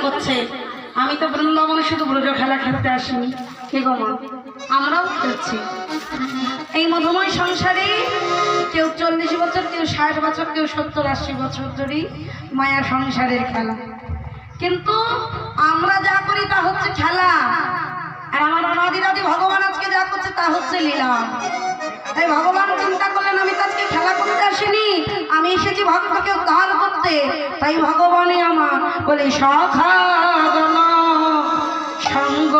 করছে। আমি তো বৃন্দাবনে শুধু ব্রজ খেলা খেলতে আসিনি, কে গো মা, আমরাও খেলছি এই মধুময় সংসারে। কেউ 40 বছর, কেউ 60 বছর, কেউ 70-80 বছর ধরেই মায়া সংসারের খেলা। কিন্তু আমরা যা করি তা হচ্ছে খেলা, আর আমার অনাদিরাদি ভগবান আজকে যা করছে তা হচ্ছে লীলা। তাই ভগবান চিন্তা করলেন আমি তো আজকে খেলা করতে আসিনি, আমি এসেছি ভক্তকে উদ্ধার করতে। তাই ভগবানই আমার বলে সখা গণ সঙ্গ